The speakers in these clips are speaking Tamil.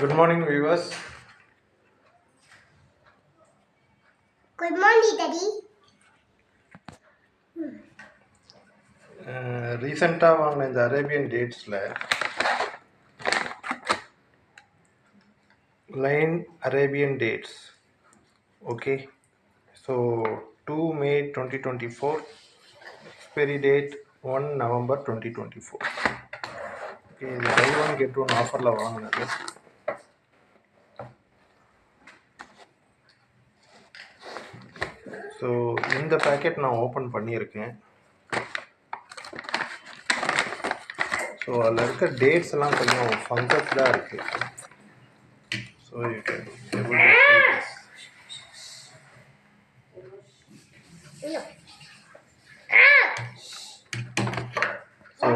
Good morning, viewers. Good morning, Daddy. ரீசெண்டாக வாங்கின இந்த அரேபியன் டேட்ஸில் line Arabian dates okay. So 2 May 2024, expiry date 1 November 2024. Okay, இது பை ஒன் கெட் ஒன் ஆஃபரில் வாங்கினது. ஸோ இந்த பேக்கெட் நான் ஓப்பன் பண்ணியிருக்கேன். ஸோ அதில் இருக்க டேட்ஸ் எல்லாம் கொஞ்சம் ஃபங்கஸ்டாக இருக்குது. So you can able to see this. So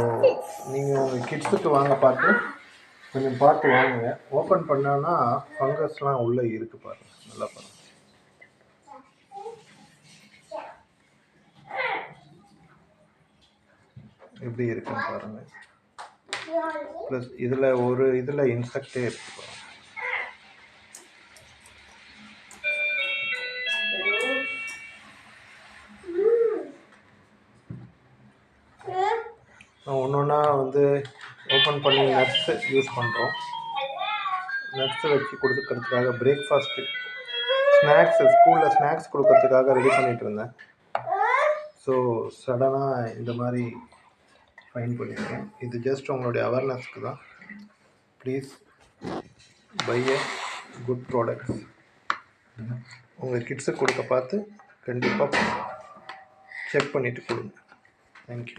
நீங்கள் உங்கள் கிட்ஸுக்கு வாங்க பார்த்து கொஞ்சம் பார்த்து வாங்குங்க. ஓப்பன் பண்ணோன்னா ஃபங்கஸ்லாம் உள்ளே இருக்குது பாருங்கள், நல்லா பாருங்கள். எப்படி இருக்குன்னு பாருங்கள். ப்ளஸ் இதில் ஒரு இதில் இன்செக்டே இருக்கு பாருங்கள். ஒன்று ஒன்றா ஓப்பன் பண்ணி நட்ஸு யூஸ் பண்ணுறோம். நட்ஸை வச்சு கொடுக்கறதுக்காக பிரேக்ஃபாஸ்ட்டு ஸ்நாக்ஸு ஸ்கூலில் ஸ்நாக்ஸ் கொடுக்கறதுக்காக ரெடி பண்ணிகிட்டு இருந்தேன். ஸோ சடனாக இந்த மாதிரி ஃபைன் பண்ணியிருக்கேன். இது ஜஸ்ட் உங்களுடைய அவேர்னஸ்க்கு தான். Please by a good products. உங்கள் கிட்ஸுக்கு கொடுக்க பார்த்து கண்டிப்பாக செக் பண்ணிவிட்டு கொடுங்க. தேங்க்யூ.